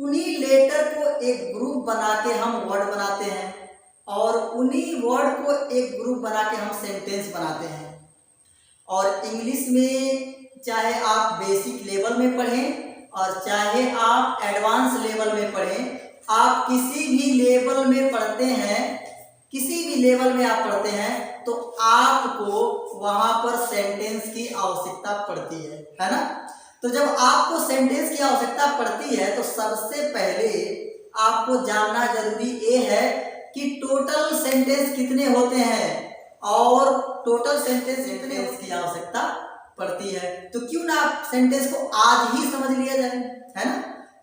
उन्हीं लेटर को एक ग्रुप बना के हम वर्ड बनाते हैं और उन्हीं वर्ड को एक ग्रुप बना के हम सेंटेंस बनाते हैं। और इंग्लिश में चाहे आप बेसिक लेवल में पढ़ें और चाहे आप एडवांस लेवल में पढ़ें, आप किसी भी लेवल में पढ़ते हैं, किसी भी लेवल में आप पढ़ते हैं तो आपको वहां पर सेंटेंस की आवश्यकता पड़ती है ना। तो जब आपको सेंटेंस की आवश्यकता पड़ती है तो सबसे पहले आपको जानना जरूरी ये है कि टोटल सेंटेंस कितने होते हैं और टोटल सेंटेंस कितने उसकी आवश्यकता पड़ती है। तो क्यों ना आप सेंटेंस को आज ही समझ लिया जाए, है ना।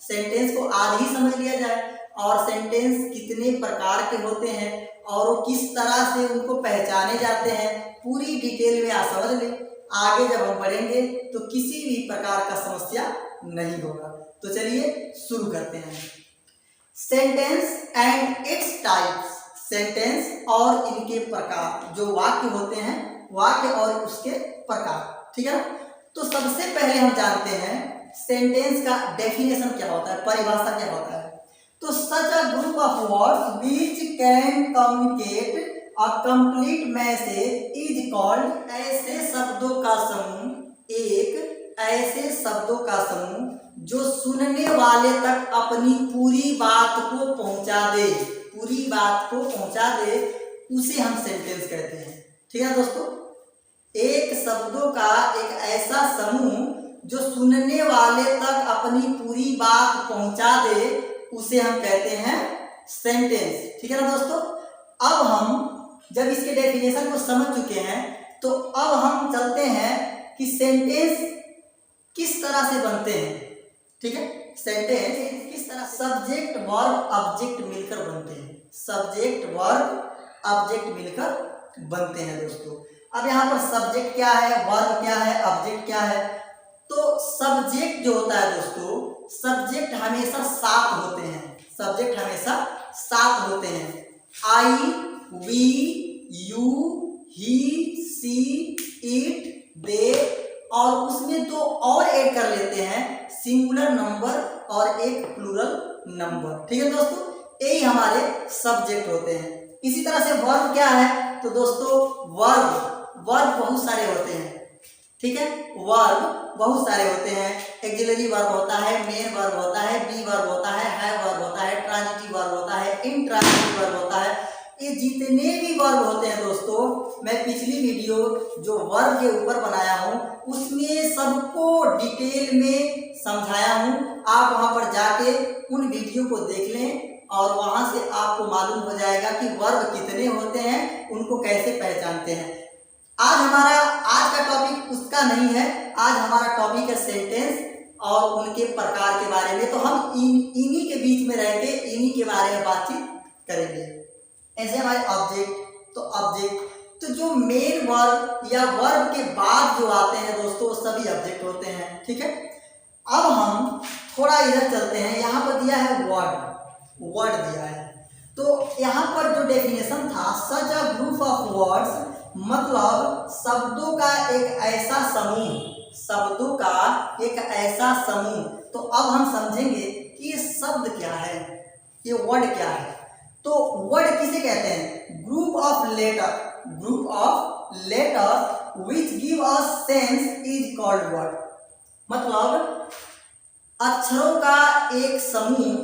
सेंटेंस को आज ही समझ लिया जाए और सेंटेंस कितने प्रकार के होते हैं और वो किस तरह से उनको पहचाने जाते हैं पूरी डिटेल में आप समझ लें। आगे जब हम पढ़ेंगे तो किसी भी प्रकार का समस्या नहीं होगा। तो चलिए शुरू करते हैं। Sentence and its types, sentence और इनके प्रकार, जो वाक्य होते हैं वाक्य और उसके प्रकार, ठीक है ना। तो सबसे पहले हम जानते हैं सेंटेंस का डेफिनेशन क्या होता है, परिभाषा क्या होता है। तो such a group of words which can communicate a complete message is called, ऐसे शब्दों का समूह, एक ऐसे शब्दों का समूह जो सुनने वाले तक अपनी पूरी बात को पहुंचा दे, पूरी बात को पहुंचा दे, उसे हम सेंटेंस कहते हैं, ठीक है दोस्तों। एक शब्दों का एक ऐसा समूह जो सुनने वाले तक अपनी पूरी बात पहुंचा दे, उसे हम कहते हैं सेंटेंस, ठीक है ना दोस्तों। अब हम जब इसके डेफिनेशन को समझ चुके हैं तो अब हम चलते हैं कि सेंटेंस किस तरह से बनते हैं, ठीक है। सेंटेंस किस तरह, सब्जेक्ट वर्ब ऑब्जेक्ट मिलकर बनते हैं, सब्जेक्ट वर्ब ऑब्जेक्ट मिलकर बनते हैं दोस्तों। अब यहाँ पर सब्जेक्ट क्या है, वर्ब क्या है, ऑब्जेक्ट क्या है। तो सब्जेक्ट जो होता है दोस्तों, सब्जेक्ट हमेशा सात होते हैं, सब्जेक्ट हमेशा सात होते हैं। I, we, you, he, she, it, they, और उसमें दो और ऐड कर लेते हैं, सिंगुलर नंबर और एक प्लूरल नंबर, ठीक है दोस्तों। यही हमारे सब्जेक्ट होते हैं। इसी तरह से वर्ब क्या है, तो दोस्तों वर्ब बहुत सारे होते हैं, ठीक है। वर्ब बहुत सारे होते हैं। एक्सिलरी वर्ब होता है, मेन वर्ब होता है, बी वर्ब होता है वर्ब होता है, ट्रांजिटिव वर्ब होता है, इंट्रांजिटिव वर्ब होता है। ये जितने भी वर्ब होते हैं दोस्तों, मैं पिछली वीडियो जो वर्ब के ऊपर बनाया हूँ उसमें सबको डिटेल में समझाया हूँ। आप वहाँ पर जाके उन वीडियो को देख लें और वहाँ से आपको मालूम हो जाएगा कि वर्ब कितने होते हैं, उनको कैसे पहचानते हैं। आज का टॉपिक उसका नहीं है, आज हमारा टॉपिक है सेंटेंस और उनके प्रकार के बारे में। तो हम इन्हीं के बीच में रह के इन्हीं के बारे में बातचीत करेंगे। ऐसे हमारे ऑब्जेक्ट, तो ऑब्जेक्ट तो जो मेन वर्ब या वर्ब के बाद जो आते हैं दोस्तों, सभी ऑब्जेक्ट होते हैं, ठीक है। अब हम थोड़ा इधर चलते हैं। यहाँ पर दिया है वर्ड दिया है। तो यहाँ पर जो डेफिनेशन था, सच अ ग्रुप ऑफ वर्ड्स, मतलब शब्दों का एक ऐसा समूह, शब्दों का एक ऐसा समूह। तो अब हम समझेंगे कि ये शब्द क्या है, ये वर्ड क्या है। तो वर्ड किसे कहते हैं, group of letter which give us sense is called word. मतलब अक्षरों का एक समूह,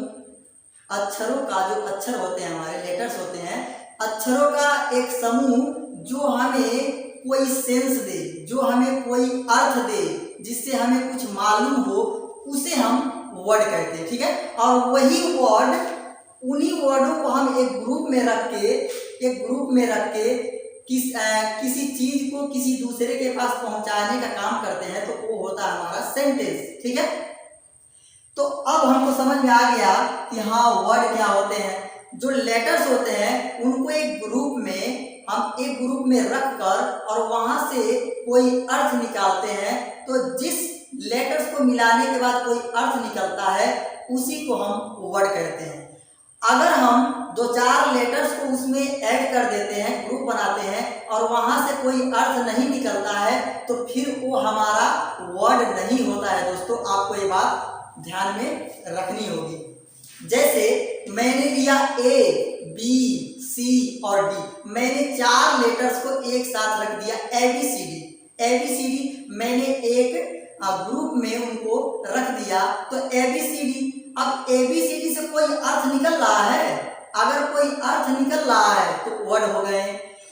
अक्षरों का जो अक्षर होते हैं हमारे लेटर्स होते हैं, अक्षरों का एक समूह जो हमें कोई सेंस दे, जो हमें कोई अर्थ दे, जिससे हमें कुछ मालूम हो, उसे हम वर्ड कहते हैं, ठीक है। और वही वर्ड, उन्हीं वर्डों को हम एक ग्रुप में रख के किसी चीज को किसी दूसरे के पास पहुंचाने का काम करते हैं, तो वो होता है हमारा सेंटेंस, ठीक है। तो अब हमको समझ में आ गया कि हाँ वर्ड क्या होते हैं। जो लेटर्स होते हैं उनको एक ग्रुप में रख कर और वहां से कोई अर्थ निकालते हैं। तो जिस लेटर्स को मिलाने के बाद कोई अर्थ निकलता है उसी को हम वर्ड कहते हैं। अगर हम दो चार लेटर्स को उसमें ऐड कर देते हैं, ग्रुप बनाते हैं और वहां से कोई अर्थ नहीं निकलता है, तो फिर वो हमारा वर्ड नहीं होता है दोस्तों। आपको ये बात ध्यान में रखनी होगी। जैसे मैंने लिया ए, बी, सी और डी, मैंने 4 लेटर्स को एक साथ रख दिया ABCD। ABCD मैंने एक ग्रुप में उनको रख दिया, तो ABCD। अब ABCD से कोई अर्थ निकल रहा है? अगर कोई अर्थ निकल रहा है तो वर्ड हो गए,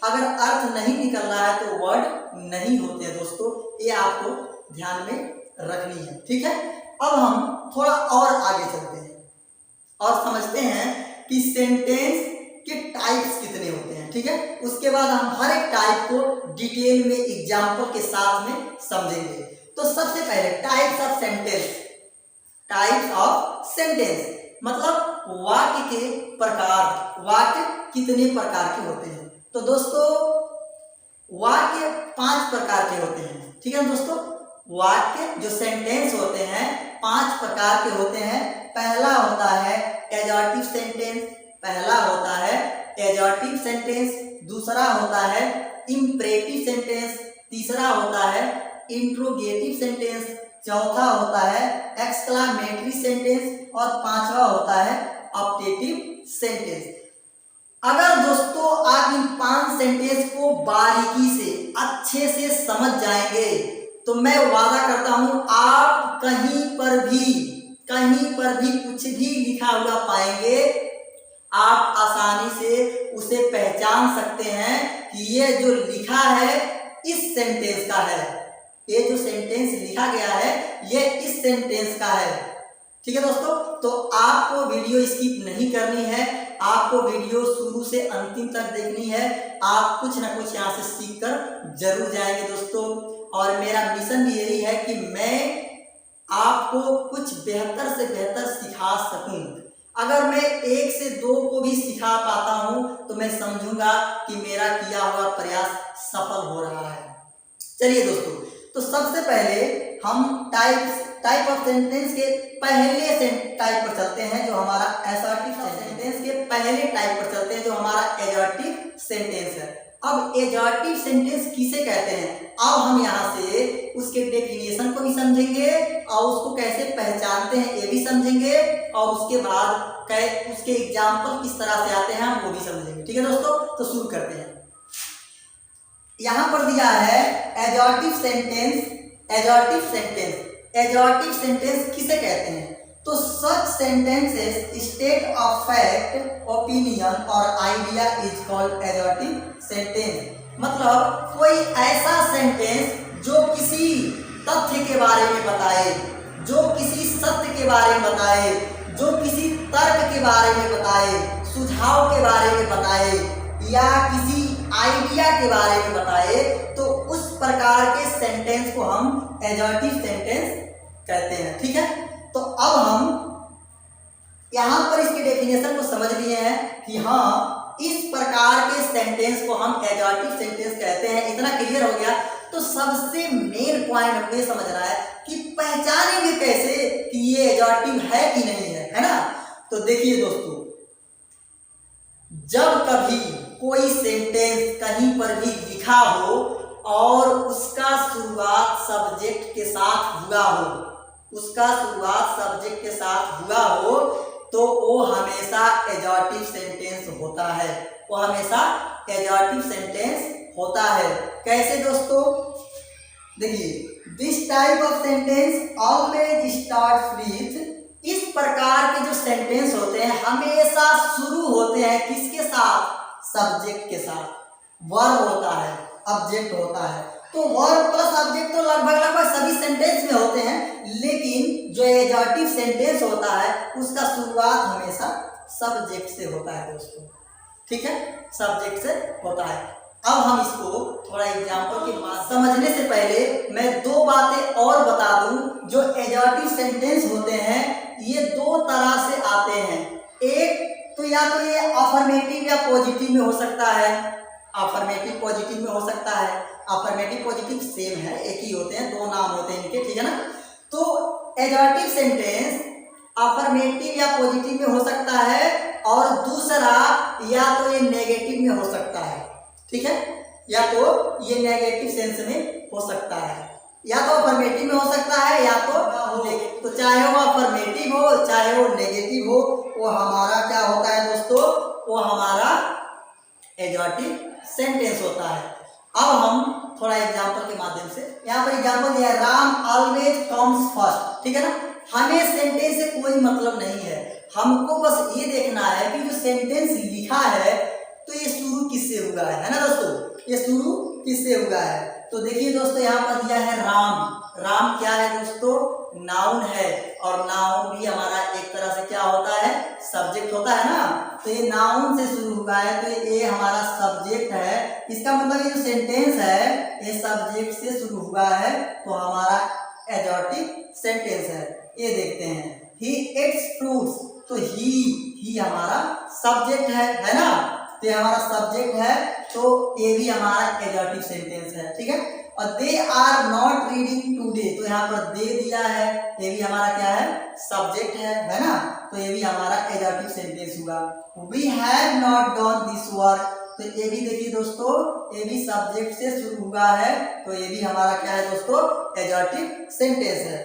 अगर अर्थ नहीं निकल रहा है तो वर्ड नहीं होते हैं दोस्तों, ये आपको ध्यान में रखनी है, ठीक है। अब हम थोड़ा और आगे चलते हैं और समझते हैं कि सेंटेंस के टाइप्स कितने होते हैं, ठीक है। उसके बाद हम हर एक टाइप को डिटेल में एग्जाम्पल के साथ में समझेंगे। तो सबसे पहले types of sentence. Types of sentence मतलब वाक्य के प्रकार। वाक्य कितने प्रकार के होते हैं? तो दोस्तों वाक्य 5 प्रकार के होते हैं, ठीक है दोस्तों। वाक्य जो सेंटेंस होते हैं 5 प्रकार के होते हैं। पहला होता है एडजेक्टिव सेंटेंस, पहला होता है एडजेक्टिव सेंटेंस, दूसरा होता है इंपरेटिव सेंटेंस, तीसरा होता है इंट्रोगेटिव सेंटेंस, चौथा होता है एक्सक्लामेटरी सेंटेंस और पांचवा होता है ऑप्टेटिव सेंटेंस। अगर दोस्तों आप इन 5 सेंटेंस को बारीकी से अच्छे से समझ जाएंगे तो मैं वादा करता हूं आप कहीं पर भी कुछ भी लिखा हुआ पाएंगे, आप आसानी से उसे पहचान सकते हैं कि ये जो लिखा है इस सेंटेंस का है, ये जो सेंटेंस लिखा गया है ये इस सेंटेंस का है, ठीक है दोस्तों। तो आपको वीडियो स्किप नहीं करनी है, आपको वीडियो शुरू से अंतिम तक देखनी है। आप कुछ ना कुछ यहाँ से सीख कर जरूर जाएंगे दोस्तों। और मेरा मिशन भी यही है कि मैं आपको कुछ बेहतर से बेहतर सिखा सकूं। अगर मैं 1 से 2 को भी सिखा पाता हूं तो मैं समझूंगा कि मेरा किया हुआ प्रयास सफल हो रहा है। चलिए दोस्तों, तो सबसे पहले हम टाइप ऑफ सेंटेंस के पहले टाइप पर चलते हैं जो हमारा असर्टिव सेंटेंस के पहले टाइप पर चलते हैं जो हमारा एडजेक्टिव सेंटेंस है। अब एडजेक्टिव सेंटेंस किसे कहते हैं? अब हम यहाँ से उसके डेफिनेशन को भी समझेंगे और उसको कैसे पहचानते हैं ये भी समझेंगे, और उसके बाद उसके एग्जाम्पल किस तरह से आते हैं हम वो भी समझेंगे, ठीक है दोस्तों। तो शुरू करते हैं। यहाँ पर दिया है एडजेक्टिव सेंटेंस। एडजेक्टिव सेंटेंस किसे कहते हैं? तो such sentences state of fact, opinion और idea is called adjective sentence. मतलब कोई ऐसा सेंटेंस जो किसी तथ्य के बारे में बताए, जो किसी सत्य के बारे में बताए, जो किसी तर्क के बारे में बताए, सुझाव के बारे में बताए या किसी आइडिया के बारे में बताए, तो उस प्रकार के सेंटेंस को हम एडजेक्टिव सेंटेंस कहते हैं, ठीक है। तो अब हम यहाँ पर इसके डेफिनेशन को समझ लिए हैं कि हाँ इस प्रकार के सेंटेंस को हम एडजेक्टिव सेंटेंस कहते हैं। इतना क्लियर हो गया तो सबसे मेन पॉइंट हमें समझना है कि पहचानेंगे कैसे कि ये एडजेक्टिव है कि नहीं है, है ना। तो देखिए दोस्तों, जब कभी कोई सेंटेंस कहीं पर भी लिखा हो और उसका शुरुआत सब्जेक्ट के साथ हुआ हो, उसका शुरुआत सब्जेक्ट के साथ हुआ हो, तो वो हमेशा एडजेक्टिव सेंटेंस होता है। वो हमेशा एडजेक्टिव सेंटेंस होता है। कैसे दोस्तों? देखिए, this type of sentence always starts with, इस प्रकार के जो सेंटेंस होते हैं हमेशा शुरू होते हैं किसके साथ? सब्जेक्ट के साथ। वर्ब होता है, ऑब्जेक्ट होता है, तो वर्ब प्लस ऑब्जेक्ट तो लगभग सभी सेंटेंस में होते हैं, लेकिन जो एडजेक्टिव सेंटेंस होता है उसका शुरुआत हमेशा सब्जेक्ट से होता है दोस्तों, ठीक है, सब्जेक्ट से होता है। अब हम इसको थोड़ा एग्जाम्पल के बाद समझने से पहले मैं 2 बातें और बता दूं। जो एडजेक्टिव सेंटेंस होते हैं ये 2 तरह से आते हैं। एक तो या तो ये अफर्मेटिव या पॉजिटिव में हो सकता है, अफर्मेटिव पॉजिटिव में हो सकता है। अफर्मेटिव पॉजिटिव सेम है, एक ही होते हैं, 2 नाम होते हैं इनके, ठीक है ना। तो एडजेक्टिव सेंटेंस अफर्मेटिव या पॉजिटिव में हो सकता है, और दूसरा या तो ये नेगेटिव में हो सकता है, ठीक है, या तो ये नेगेटिव सेंस में हो सकता है। या तो अफर्मेटिव में हो सकता है या तो चाहे वो अफर्मेटिव हो चाहे वो नेगेटिव हो, वो हमारा क्या होता है दोस्तों, वो हमारा एडवर्टिव सेंटेंस होता है। अब हम थोड़ा एग्जांपल के माध्यम से, यहाँ पर एग्जांपल दिया है, राम ऑलवेज कम्स फर्स्ट, ठीक है ना। हमें सेंटेंस से कोई मतलब नहीं है, हमको बस ये देखना है कि जो सेंटेंस लिखा है तो ये शुरू किससे हुआ है ना दोस्तों, ये शुरू किससे हुआ है। तो देखिए दोस्तों यहाँ पर दिया है राम, राम क्या है दोस्तों, नाउन है, और नाउन भी हमारा एक तरह से क्या होता है, सब्जेक्ट होता है ना। तो ये नाउन से शुरू हुआ है तो ये हमारा सब्जेक्ट है, इसका मतलब ये जो सेंटेंस है ये सब्जेक्ट से शुरू हुआ है तो हमारा एडजेक्टिव सेंटेंस है। ये देखते हैं, ही एट्स फ्रूट्स, तो ही हमारा सब्जेक्ट है ना, तो ये हमारा सब्जेक्ट है तो ये भी हमारा एडजेक्टिव सेंटेंस है, ठीक है। और they are not reading today, तो यहाँ पर दे दिया है, ये भी हमारा क्या है, सब्जेक्ट है ना, तो ये भी हमारा एडजेक्टिव सेंटेंस हुआ। We have not done this work, तो ये भी देखिए दोस्तों, ये भी सब्जेक्ट से शुरू हुआ है तो ये भी हमारा क्या है दोस्तों, एडजेक्टिव सेंटेंस है।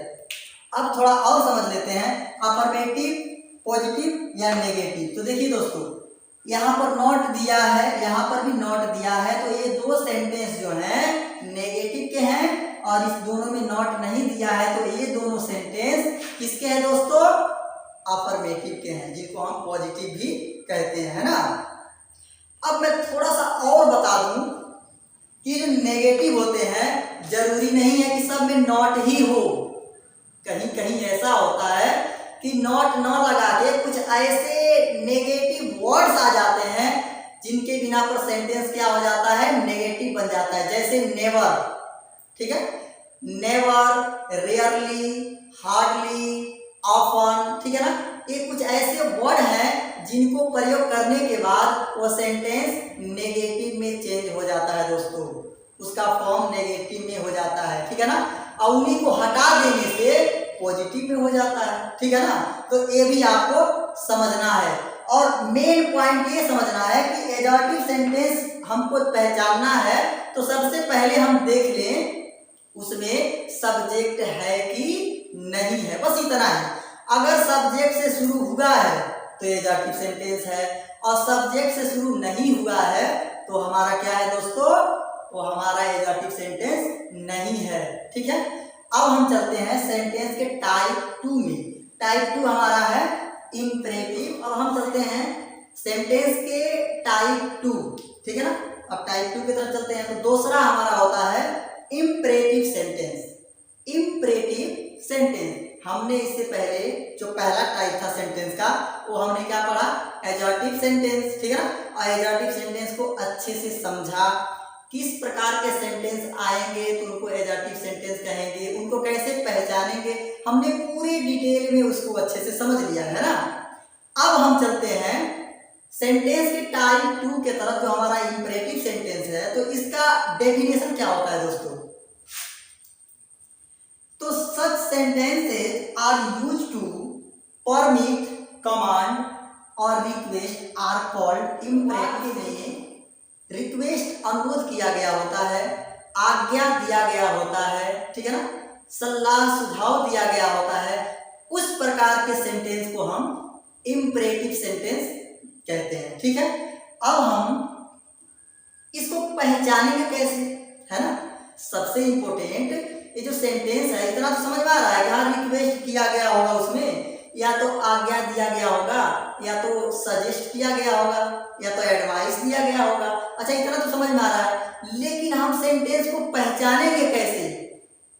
अब थोड़ा और समझ लेते हैं, अफर्मेटिव, पॉजिटिव या नेगेटिव। तो देखिए दोस्तों यहाँ पर नॉट दिया है, यहाँ पर भी नॉट दिया है, तो ये दो सेंटेंस जो हैं नेगेटिव के हैं, और इस दोनों में नॉट नहीं दिया है तो ये दोनों सेंटेंस किसके हैं दोस्तों, अफर्मेटिव के हैं, जिनको हम पॉजिटिव भी कहते हैं, है ना। अब मैं थोड़ा सा और बता दूं कि जो नेगेटिव होते हैं जरूरी नहीं है कि सब में नॉट ही हो, कहीं कहीं ऐसा होता है कि नॉट न लगा के कुछ ऐसे नेगेटिव वर्ड्स आ जाते हैं जिनके बिना पर सेंटेंस क्या हो जाता है, नेगेटिव बन जाता है। जैसे नेवर, ठीक है, नेवर, रेयरली, हार्डली, ऑफन, ठीक है ना, ये कुछ ऐसे वर्ड हैं जिनको प्रयोग करने के बाद वो सेंटेंस नेगेटिव में चेंज हो जाता है दोस्तों, उसका फॉर्म नेगेटिव में हो जाता है, ठीक है ना, और उन्हीं को हटा देने से पॉजिटिव में हो जाता है, ठीक है ना। तो ये भी आपको समझना है, और मेन पॉइंट ये समझना है कि एडजेक्टिव सेंटेंस हमको पहचानना है तो सबसे पहले हम देख लें उसमें सब्जेक्ट है कि नहीं है, बस इतना है। अगर सब्जेक्ट से शुरू हुआ है तो एडजेक्टिव सेंटेंस है, और सब्जेक्ट से शुरू नहीं हुआ है तो हमारा क्या है दोस्तों, वो हमारा एडजेक्टिव सेंटेंस नहीं है, ठीक है। अब हम चलते हैं सेंटेंस के टाइप 2 में। टाइप 2 हमारा है इंपरेटिव। अब हम चलते हैं सेंटेंस के टाइप 2, ठीक है ना। अब टाइप 2 की तरफ चलते हैं, तो दूसरा हमारा होता है इंपरेटिव सेंटेंस। इंपरेटिव सेंटेंस हमने इससे पहले जो पहला टाइप था सेंटेंस का वो हमने क्या पढ़ा, एडजेक्टिव सेंटेंस, ठीक है ना। और एडजेक्टिव सेंटेंस को अच्छे से समझा, किस प्रकार के सेंटेंस आएंगे तो उनको एडजेक्टिव सेंटेंस कहेंगे, उनको कैसे पहचानेंगे, हमने पूरे डिटेल में उसको अच्छे से समझ लिया है ना। अब हम चलते हैं सेंटेंस के टाइप 2 के तरफ, जो हमारा इंपरेटिव सेंटेंस है, तो इसका डेफिनेशन क्या होता है दोस्तों। तो such sentences are use to permit, command और request are called imperative. Request अनुरोध किया गया होता है, आज्ञा दिया गया होता है, ठीक है ना, सलाह सुझाव दिया गया होता है, उस प्रकार के सेंटेंस को हम इंपरेटिव सेंटेंस कहते हैं, ठीक है। अब हम इसको पहचानेंगे कैसे, है ना। सबसे इंपॉर्टेंट ये जो सेंटेंस है, इतना तो समझ में आ रहा है, यहाँ रिक्वेस्ट किया गया होगा, उसमें या तो आज्ञा दिया गया होगा, या तो सजेस्ट किया गया होगा, या तो एडवाइस दिया गया होगा। अच्छा, इतना तो समझ में आ रहा है, लेकिन हम सेंटेंस को पहचानेंगे कैसे,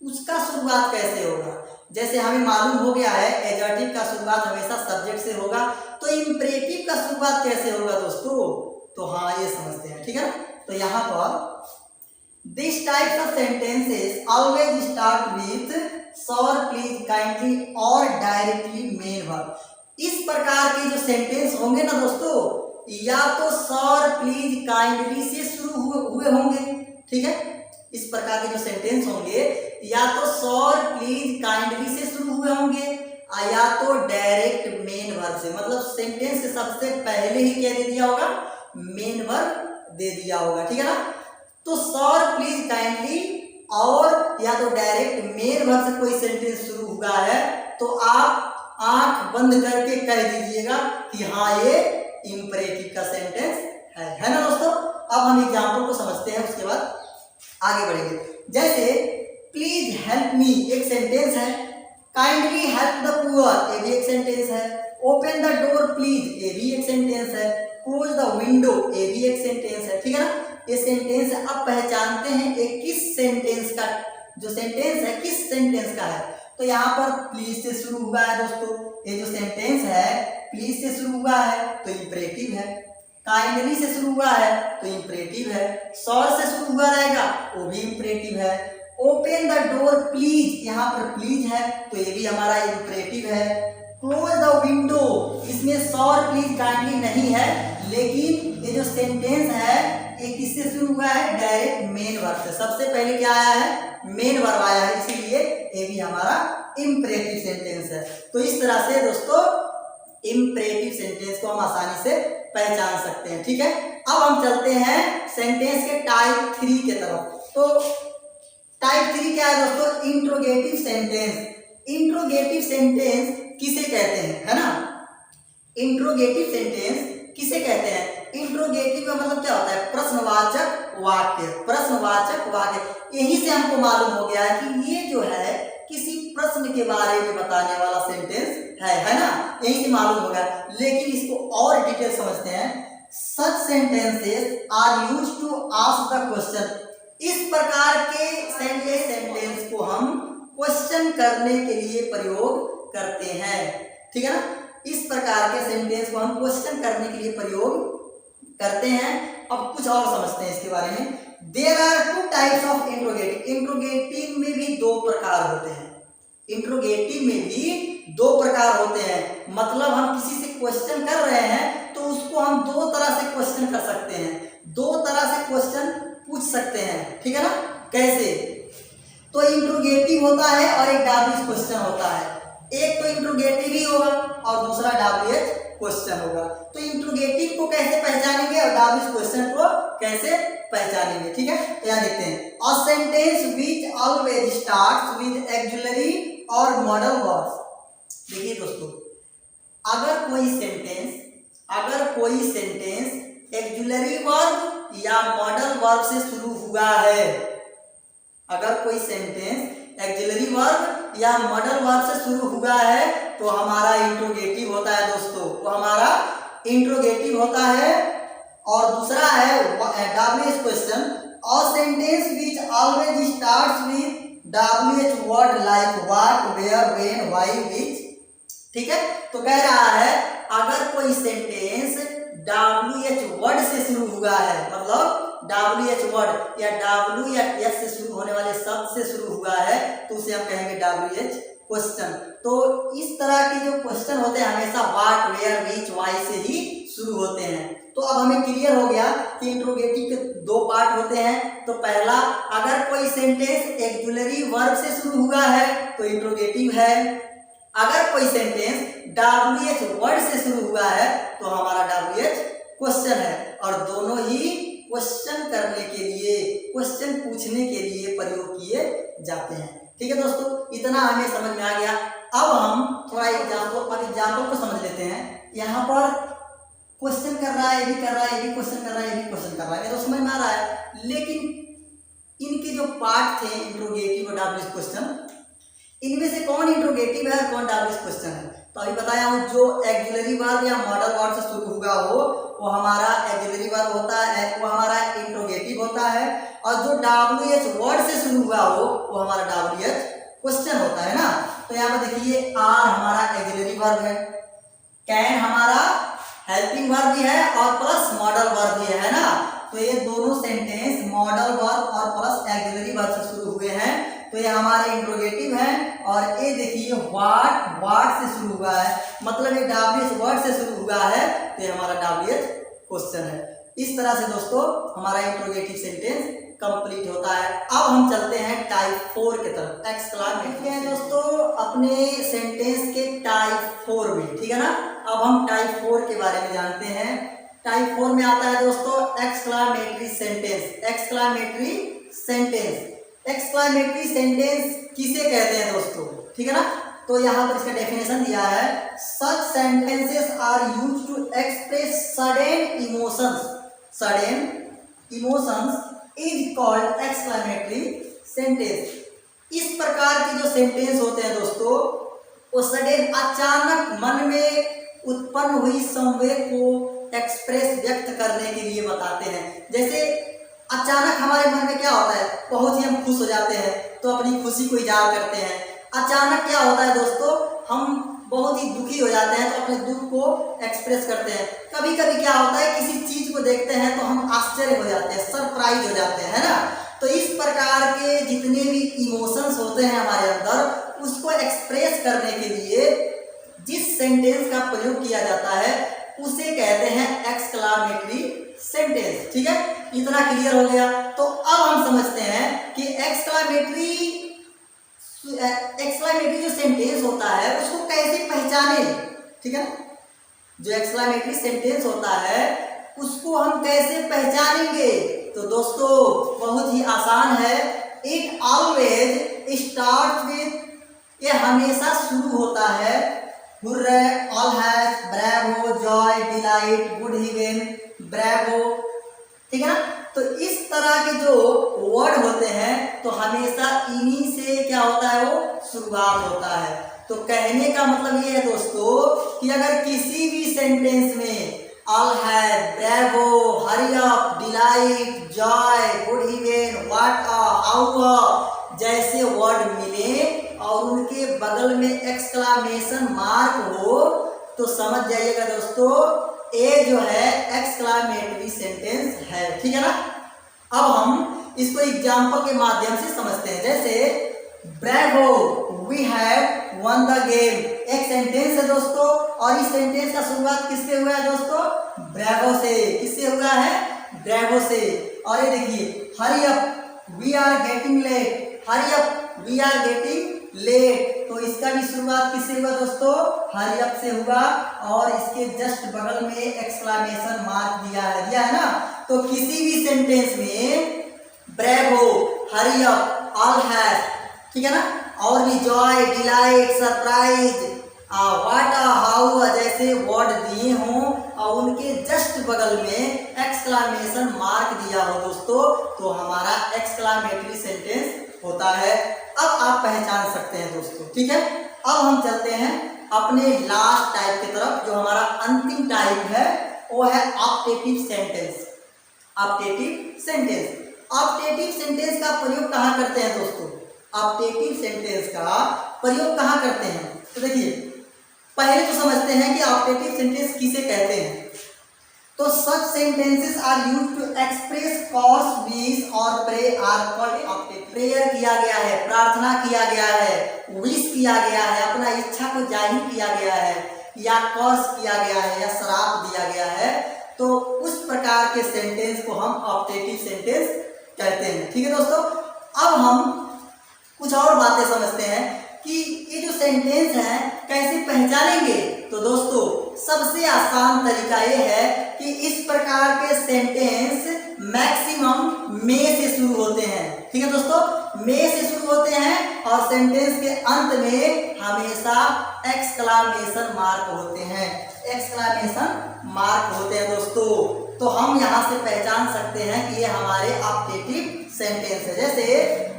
उसका शुरुआत कैसे होगा। जैसे हमें मालूम हो गया है एडजेक्टिव का शुरुआत हमेशा सब्जेक्ट से होगा, तो इंपरेटिव का शुरुआत कैसे होगा दोस्तों, तो हाँ ये समझते हैं, ठीक है। तो यहाँ पर this types of sentences always start with sir, please, kindly और डायरेक्टली मेन वर्ब। इस प्रकार के जो सेंटेंस होंगे ना दोस्तों, या तो सर, प्लीज, काइंडली से शुरू हुए होंगे, ठीक है। इस प्रकार के जो सेंटेंस होंगे या तो सर, प्लीज, काइंडली से शुरू हुए होंगे, या तो डायरेक्ट मेन वर्ब से, मतलब सेंटेंस के सबसे पहले ही क्या दे दिया होगा, मेन वर्ब दे दिया होगा, ठीक है ना। तो सर, प्लीज, काइंडली और या तो डायरेक्ट मेन वर्ब से कोई सेंटेंस शुरू हुआ है तो आप आंख बंद करके कह दीजिएगा कि हाँ ये इंपरेटिव का सेंटेंस है ना दोस्तों। अब हम एग्जाम्पल को समझते हैं, उसके बाद आगे बढ़ेंगे। जैसे प्लीज हेल्प मी एक सेंटेंस है, काइंडली हेल्प द पुअर ये भी एक सेंटेंस है, ओपन द डोर प्लीज ये भी एक सेंटेंस है, क्लोज द विंडो ये भी एक सेंटेंस है, ठीक है ना। ये सेंटेंस अब पहचानते हैं एक किस सेंटेंस का, जो सेंटेंस है किस सेंटेंस का है। तो यहाँ पर प्लीज से शुरू हुआ है दोस्तों, ये जो सेंटेंस है प्लीज से शुरू हुआ है तो इंपरेटिव है, काइंडली से शुरू हुआ है तो इंपरेटिव है, सॉर से शुरू हुआ रहेगा वो भी इंपरेटिव है, ओपन द डोर प्लीज यहाँ पर प्लीज है तो ये भी हमारा इंपरेटिव है, क्लोज द विंडो इसमें सॉर प्लीज काइंडली नहीं है, लेकिन ये जो सेंटेंस है ये किससे शुरू हुआ है, डायरेक्ट मेन वर्ब से। सबसे पहले क्या आया है, मेन वर्ब आया है, इसीलिए ये भी हमारा इंपरेटिव सेंटेंस है। तो इस तरह से दोस्तों इंपरेटिव सेंटेंस को हम आसानी से पहचान सकते हैं, ठीक है। अब हम चलते हैं सेंटेंस के टाइप 3 के तरफ। तो टाइप 3 क्या है दोस्तों, इंट्रोगेटिव सेंटेंस। इंट्रोगेटिव सेंटेंस किसे कहते हैं, है ना। इंट्रोगेटिव सेंटेंस किसे कहते हैं, इंट्रोगेटिव का मतलब क्या होता है, प्रश्नवाचक वाक्य। प्रश्नवाचक वाक्य यहीं से हमको मालूम हो गया है कि ये जो है किसी प्रश्न के बारे में बताने वाला सेंटेंस है ना, यहीं से मालूम हो गया। लेकिन इसको और डिटेल समझते हैं। Such sentences are used to ask the question. इस प्रकार के सेंटेंस को हम क्वेश्चन करने के लिए प्रयोग करते हैं, ठीक है ना। इस प्रकार के सेंटेंस को हम क्वेश्चन करने के लिए प्रयोग करते हैं। अब कुछ और समझते हैं इसके बारे में। There are 2 types of interrogative. Interrogative में भी 2 प्रकार होते हैं। इंट्रोगेटिव में भी 2 प्रकार होते हैं। मतलब हम किसी से क्वेश्चन कर रहे हैं तो उसको हम 2 तरह से क्वेश्चन कर सकते हैं, 2 तरह से क्वेश्चन पूछ सकते हैं, ठीक है ना। कैसे, तो इंट्रोगेटिव होता है और एक डब्ल्यूएच क्वेश्चन होता है। एक तो इंट्रोगेटिव ही होगा और दूसरा डब्ल्यूएच क्वेश्चन होगा। तो इंट्रोगेटिव को कैसे पहचानेंगे और डब्ल्यूएच क्वेश्चन को कैसे पहचानेंगे, ठीक है। तो यहाँ देखते हैं, a sentence which always starts with auxiliary और मॉडल वर्ब्स। देखिए दोस्तों, अगर कोई सेंटेंस ऑक्सिलरी वर्ब या मॉडल वर्ब से शुरू हुआ है, अगर कोई सेंटेंस ऑक्सिलरी वर्ब या मॉडल वर्ब से शुरू हुआ है तो हमारा इंट्रोगेटिव होता है दोस्तों, वो हमारा इंट्रोगेटिव होता है। और दूसरा है डब्ल्यूएच क्वेश्चन, और sentence which always starts with WH word like what, where, when, why, which, ठीक है। तो कह रहा है अगर कोई सेंटेंस डब्ल्यूएच वर्ड से शुरू हुआ है, मतलब डब्ल्यूएच वर्ड या डब्ल्यू या एस से शुरू होने वाले शब्द से शुरू हुआ है तो उसे हम कहेंगे डब्ल्यूएच क्वेश्चन। तो इस तरह के जो क्वेश्चन होते हैं हमेशा व्हाट, वेयर, व्हिच, व्हाई से ही शुरू होते हैं। तो अब हमें क्लियर हो गया कि इंट्रोगेटिव के 2 पार्ट होते हैं। तो पहला, अगर कोई सेंटेंस ऑक्सिलरी वर्ब से शुरू हुआ है तो इंट्रोगेटिव है। अगर कोई सेंटेंस डब्ल्यूएच वर्ड से शुरू हुआ है तो हमारा डब्ल्यूएच क्वेश्चन है। और दोनों ही क्वेश्चन करने के लिए, क्वेश्चन पूछने के लिए प्रयोग किए जाते हैं, ठीक है दोस्तों। इतना हमें समझ में आ गया। अब हम थोड़ा एग्जाम्पल को समझ लेते हैं। यहाँ पर क्वेश्चन कर रहा है, ये भी कर रहा है, ये भी क्वेश्चन कर रहा है, ये भी क्वेश्चन कर रहा है, ये तो समझ में आ रहा है। लेकिन इनके जो पार्ट थे इंट्रोगेटिव और डब्ल्यूएच क्वेश्चन, इनमें से कौन इंट्रोगेटिव है और कौन डब्ल्यूएच क्वेश्चन है। तो अभी बताया हूँ, जो ऑक्सिलरी वर्ब या मॉडल वर्ब से शुरू हुआ हो वो हमारा ऑक्सिलरी वर्ब होता है, वो हमारा इंट्रोगेटिव होता है। और जो डब्ल्यूएच वर्ड से शुरू हुआ हो वो हमारा डब्ल्यूएच क्वेश्चन होता है ना। तो यहाँ पर देखिए, आर हमारा ऑक्सिलरी वर्ब है, कैन हमारा हेल्पिंग वर्ब भी है और प्लस मॉडल वर्ब भी है ना। तो ये दोनों सेंटेंस मॉडल वर्ब और प्लस ऑक्सिलरी वर्ब से शुरू हुए हैं तो ये हमारे इंट्रोगेटिव हैं। और ये देखिए व्हाट से शुरू हुआ है, मतलब ये डब्ल्यूएच वर्ड से शुरू हुआ है तो ये हमारा डब्ल्यूएच क्वेश्चन है। इस तरह से दोस्तों हमारा इंट्रोगेटिव सेंटेंस कंप्लीट होता है। अब हम चलते हैं टाइप 4 की तरफ, एक्सक्लेमेटरी है दोस्तों अपने सेंटेंस के टाइप 4 में, ठीक है ना। अब हम टाइप 4 के बारे में जानते हैं। टाइप 4 में आता है दोस्तों exclamatory sentence. Exclamatory sentence, exclamatory sentence किसे कहते हैं दोस्तों, ठीक है ना। तो यहाँ पर इसका डेफिनेशन दिया है, such sentences are use to express sudden emotions is called exclamatory sentence. इस प्रकार के जो सेंटेंस होते हैं दोस्तों, वो सडन अचानक मन में उत्पन्न हुई संवेग को एक्सप्रेस व्यक्त करने के लिए बताते हैं। जैसे अचानक हमारे मन में क्या होता है, बहुत ही हम खुश हो जाते हैं तो अपनी खुशी को इजहार करते हैं। अचानक क्या होता है दोस्तों, हम बहुत ही दुखी हो जाते हैं तो अपने दुख को एक्सप्रेस करते हैं। कभी कभी क्या होता है, किसी चीज को देखते हैं तो हम आश्चर्य हो जाते हैं, सरप्राइज हो जाते हैं, है ना। तो इस प्रकार के जितने भी इमोशंस होते हैं हमारे अंदर, उसको एक्सप्रेस करने के लिए जिस सेंटेंस का प्रयोग किया जाता है उसे कहते हैं एक्सक्लेमेटरी सेंटेंस। ठीक है, इतना क्लियर हो गया। तो अब हम समझते हैं कि एक्सक्लेमेटरी जो सेंटेंस होता है उसको कैसे पहचाने। ठीक है, जो एक्सक्लेमेटरी सेंटेंस होता है उसको हम कैसे पहचानेंगे। तो दोस्तों बहुत ही आसान है। इट ऑलवेज स्टार्ट विथ, ये हमेशा शुरू होता है hurray, alas, bravo, joy, delight, good heavens, bravo. ठीक है ना। तो इस तरह के जो वर्ड होते हैं तो हमेशा इन्हीं से क्या होता है, वो शुरुआत होता है। तो कहने का मतलब ये है दोस्तों कि अगर किसी भी सेंटेंस में alas, bravo, hurry up, delight, joy, good heavens, what, how जैसे वर्ड मिले और उनके बगल में एक्सक्लेमेशन मार्क हो तो समझ जाइएगा दोस्तों ये जो है एक्सक्लेमेटरी सेंटेंस है। ठीक है ना। अब हम इसको एग्जाम्पल के माध्यम से समझते हैं। जैसे bravo, we have won the game, एक सेंटेंस है दोस्तों और इस सेंटेंस का शुरुआत किससे हुआ है दोस्तों, ब्रेवो से। किससे हुआ है, ब्रेवो से। और ये देखिए hurry up, we are getting late, hurry up, we are getting late. तो इसका भी शुरुआत किससे हुआ दोस्तों, हरी अप से हुआ और इसके जस्ट बगल में एक्सक्लेमेशन मार्क दिया है ना। तो किसी भी सेंटेंस में bravo, hurry up, all has, ठीक है ना, और भी joy, delight, surprise, what, how जैसे वर्ड दिए हों और उनके जस्ट बगल में एक्सक्लेमेशन मार्क दिया हो दोस्तों, तो हमारा एक्सक्लेमेटरी सेंटेंस होता है। अब आप पहचान सकते हैं दोस्तों। ठीक है, अब हम चलते हैं अपने लास्ट टाइप की तरफ। जो हमारा अंतिम टाइप है वो है optative sentence. Optative sentence, optative sentence का प्रयोग कहाँ करते हैं दोस्तों, ऑप्टेटिव सेंटेंस का प्रयोग कहाँ करते हैं। तो देखिए पहले तो समझते हैं कि ऑप्टेटिव सेंटेंस किसे कहते हैं। तो such sentences are used to express curse, wish और pray are called optative. Prayer किया गया है, प्रार्थना किया गया है, विश किया गया है, अपना इच्छा को जाहिर किया गया है, या कर्स किया गया है, या श्राप दिया गया है, तो उस प्रकार के सेंटेंस को हम ऑप्टेटिव सेंटेंस कहते हैं। ठीक है दोस्तों, अब हम कुछ और बातें समझते हैं कि ये जो सेंटेंस है कैसे पहचानेंगे। तो दोस्तों सबसे आसान तरीका ये है कि इस प्रकार के सेंटेंस मैक्सिमम में से शुरू होते हैं। ठीक है दोस्तों, में से शुरू होते हैं और सेंटेंस के अंत में हमेशा एक्सक्लेमेशन मार्क होते हैं, एक्सक्लेमेशन मार्क होते हैं दोस्तों। तो हम यहाँ से पहचान सकते हैं कि ये हमारे ऑप्टेटिव सेंटेंस है। जैसे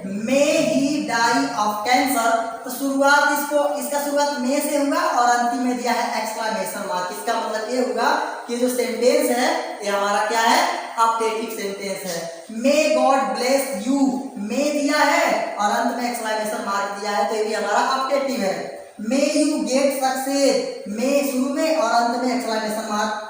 मे ही डाई ऑफ कैंसर, तो शुरुआत इसका शुरुआत में से हुआ और अंतिम में दिया है एक्सक्लेमेशन मार्क। इसका मतलब ये हुआ कि जो सेंटेंस है ये हमारा क्या है, ऑप्टेटिव सेंटेंस है। मे गॉड ब्लेस यू, मे दिया है और अंत में एक्सक्लेमेशन मार्क दिया है, तो ये भी हमारा ऑप्टेटिव है। मे यू गेट सक्सेस, मे शुरू में और अंत में exclamation mark.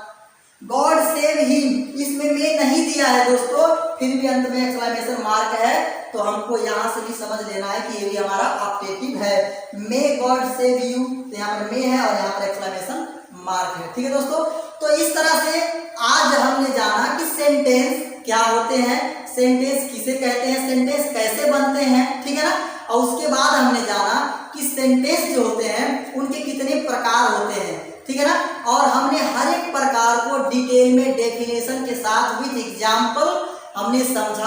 God save him, इसमें में नहीं दिया है दोस्तों, फिर भी अंत में एक्सक्लेमेशन मार्क है, तो हमको यहाँ से भी समझ लेना है कि ये भी हमारा ऑप्टेटिव है। मे गॉड सेव यू, तो यहाँ पर में है और यहाँ पर एक्सक्लेमेशन मार्क है। ठीक है दोस्तों, तो इस तरह से आज हमने जाना कि सेंटेंस क्या होते हैं, सेंटेंस किसे कहते हैं, सेंटेंस कैसे बनते हैं। ठीक है ना। और उसके बाद हमने जाना कि सेंटेंस जो होते हैं उनके कितने प्रकार होते हैं। ठीक है ना। और हमने हर एक प्रकार को डिटेल में डेफिनेशन के साथ विद एग्जाम्पल हमने समझा।